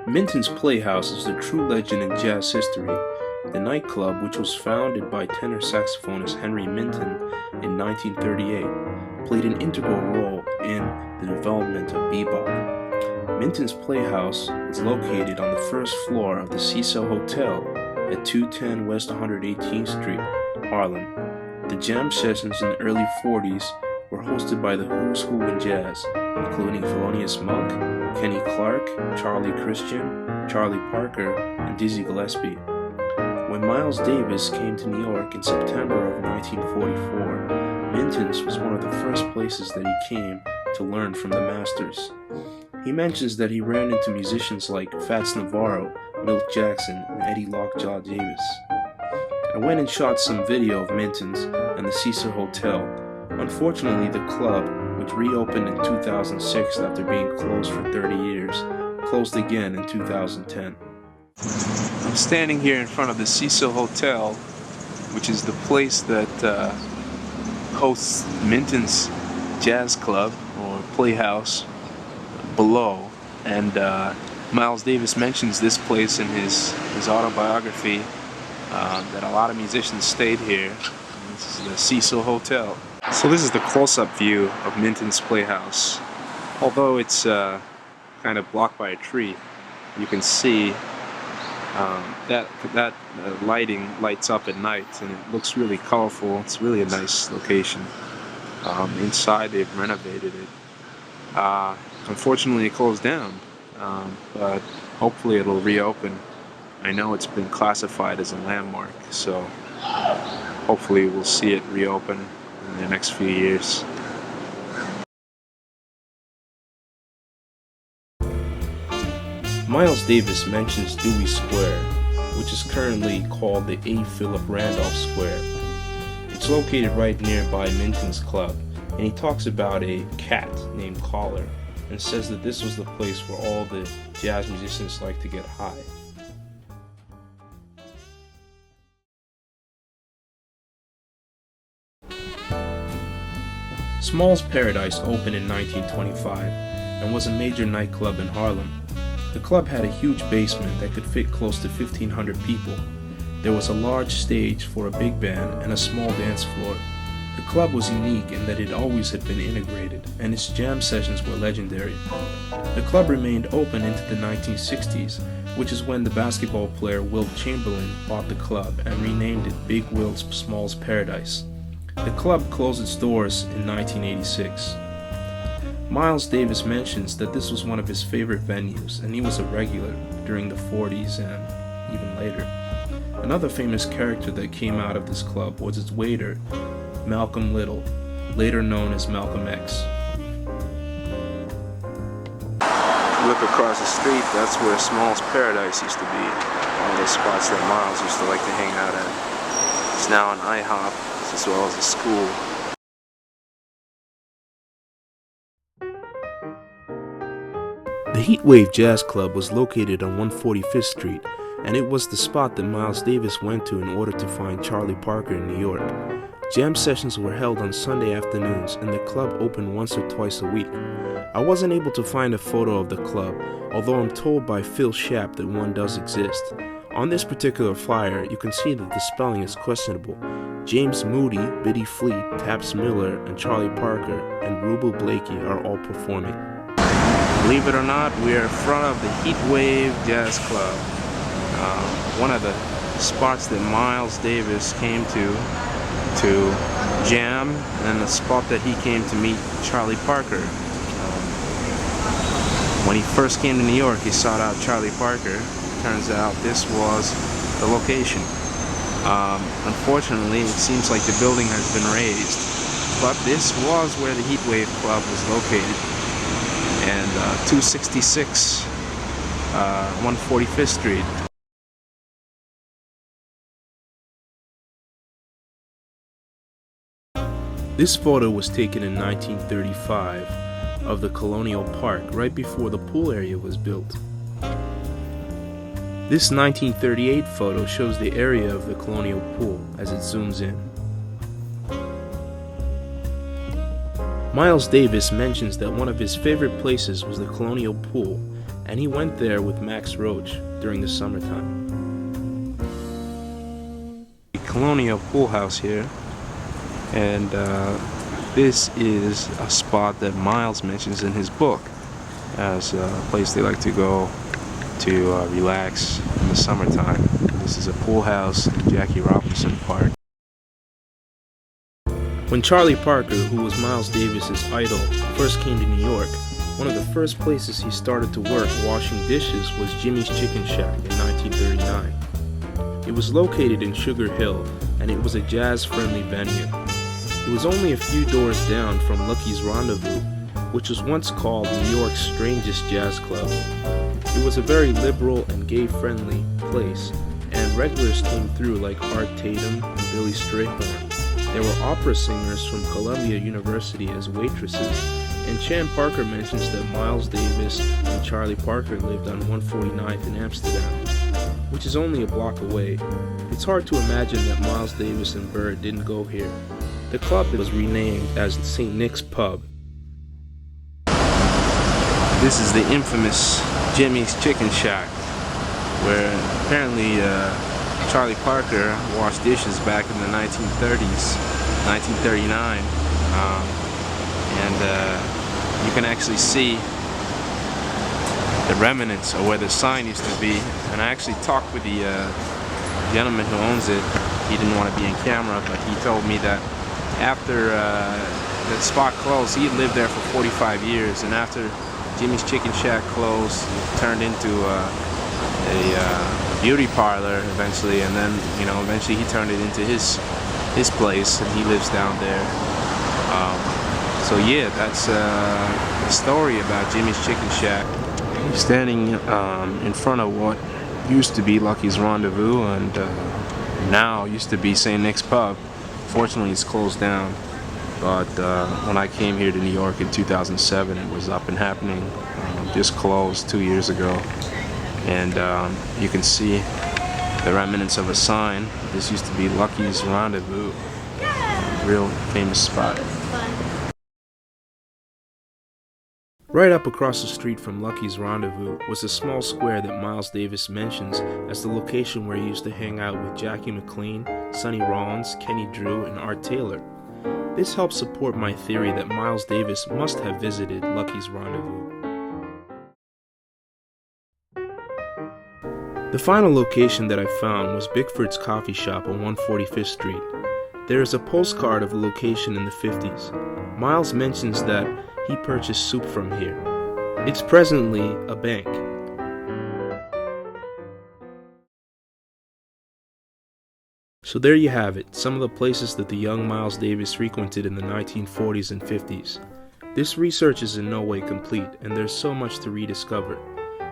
Mintons Playhouse is a true legend in jazz history. The nightclub, which was founded by tenor saxophonist Henry Minton in 1938, played an integral role in the development of bebop. Minton's Playhouse is located on the first floor of the Cecil Hotel at 210 West 118th Street, Harlem. The jam sessions in the early 40s were hosted by the who's who in jazz, including Thelonious Monk, Kenny Clarke, Charlie Christian, Charlie Parker, and Dizzy Gillespie. When Miles Davis came to New York in September of 1944, Minton's was one of the first places that he came to learn from the masters. He mentions that he ran into musicians like Fats Navarro, Milt Jackson, and Eddie Lockjaw Davis. I went and shot some video of Minton's and the Cecil Hotel. Unfortunately, the club, which reopened in 2006 after being closed for 30 years, closed again in 2010. I'm standing here in front of the Cecil Hotel, which is the place that hosts Minton's Jazz Club or Playhouse below. And Miles Davis mentions this place in his autobiography, that a lot of musicians stayed here. And this is the Cecil Hotel. So this is the close-up view of Minton's Playhouse. Although it's kind of blocked by a tree, you can see that lighting lights up at night, and it looks really colorful. It's really a nice location. Inside they've renovated it. Unfortunately it closed down, but hopefully it'll reopen. I know it's been classified as a landmark, so hopefully we'll see it reopen in the next few years. Miles Davis mentions Dewey Square, which is currently called the A. Philip Randolph Square. It's located right nearby Minton's Club, and he talks about a cat named Collar, and says that this was the place where all the jazz musicians like to get high. Small's Paradise opened in 1925 and was a major nightclub in Harlem. The club had a huge basement that could fit close to 1,500 people. There was a large stage for a big band and a small dance floor. The club was unique in that it always had been integrated, and its jam sessions were legendary. The club remained open into the 1960s, which is when the basketball player Wilt Chamberlain bought the club and renamed it Big Wilt's Small's Paradise. The club closed its doors in 1986. Miles Davis mentions that this was one of his favorite venues, and he was a regular during the 40s and even later. Another famous character that came out of this club was its waiter, Malcolm Little, later known as Malcolm X. Look across the street, that's where Small's Paradise used to be. All those spots that Miles used to like to hang out at. It's now an IHOP, as well as a school. The Heatwave Jazz Club was located on 145th Street, and it was the spot that Miles Davis went to in order to find Charlie Parker in New York. Jam sessions were held on Sunday afternoons, and the club opened once or twice a week. I wasn't able to find a photo of the club, although I'm told by Phil Shapp that one does exist. On this particular flyer, you can see that the spelling is questionable. James Moody, Biddy Fleet, Taps Miller, and Charlie Parker, and Rubel Blakey are all performing. Believe it or not, we are in front of the Heatwave Jazz Club. One of the spots that Miles Davis came to jam, and the spot that he came to meet Charlie Parker. When he first came to New York, he sought out Charlie Parker. Turns out this was the location. Unfortunately, it seems like the building has been razed, but this was where the Heatwave Club was located, and 266 145th Street. This photo was taken in 1935 of the Colonial Park right before the pool area was built. This 1938 photo shows the area of the Colonial Pool as it zooms in. Miles Davis mentions that one of his favorite places was the Colonial Pool, and he went there with Max Roach during the summertime. The Colonial Pool house here, and this is a spot that Miles mentions in his book as a place they like to go to relax in the summertime. This is a pool house in Jackie Robinson Park. When Charlie Parker, who was Miles Davis's idol, first came to New York, one of the first places he started to work washing dishes was Jimmy's Chicken Shack in 1939. It was located in Sugar Hill, and it was a jazz-friendly venue. It was only a few doors down from Lucky's Rendezvous, which was once called New York's strangest jazz club. It was a very liberal and gay-friendly place, and regulars came through like Art Tatum and Billy Strayhorn. There were opera singers from Columbia University as waitresses, and Chan Parker mentions that Miles Davis and Charlie Parker lived on 149th in Amsterdam, which is only a block away. It's hard to imagine that Miles Davis and Bird didn't go here. The club was renamed as St. Nick's Pub. This is the infamous Jimmy's Chicken Shack, where apparently Charlie Parker washed dishes back in the 1930s, 1939, and you can actually see the remnants of where the sign used to be. And I actually talked with the gentleman who owns it. He didn't want to be in camera, but he told me that after the spot closed, he had lived there for 45 years, and after Jimmy's Chicken Shack closed, it turned into a beauty parlor eventually, and then eventually he turned it into his place, and he lives down there. So yeah, that's the story about Jimmy's Chicken Shack. He's standing in front of what used to be Lucky's Rendezvous, and now used to be St. Nick's Pub. Fortunately, it's closed down, but when I came here to New York in 2007, it was up and happening. Just closed 2 years ago, and you can see the remnants of a sign. This used to be Lucky's Rendezvous, real famous spot. Right up across the street from Lucky's Rendezvous was a small square that Miles Davis mentions as the location where he used to hang out with Jackie McLean, Sonny Rollins, Kenny Drew, and Art Taylor. This helps support my theory that Miles Davis must have visited Lucky's Rendezvous. The final location that I found was Bickford's Coffee Shop on 145th Street. There is a postcard of the location in the 50s. Miles mentions that he purchased soup from here. It's presently a bank. So there you have it, some of the places that the young Miles Davis frequented in the 1940s and 50s. This research is in no way complete, and there's so much to rediscover.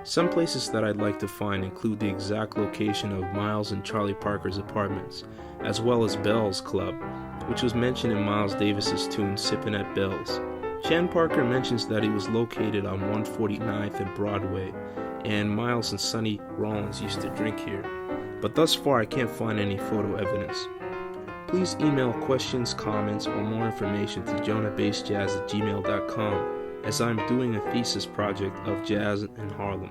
Some places that I'd like to find include the exact location of Miles and Charlie Parker's apartments, as well as Bell's Club, which was mentioned in Miles Davis's tune Sippin' at Bell's. Chan Parker mentions that he was located on 149th and Broadway, and Miles and Sonny Rollins used to drink here, but thus far I can't find any photo evidence. Please email questions, comments, or more information to jonahbasejazz@gmail.com, as I'm doing a thesis project of jazz in Harlem.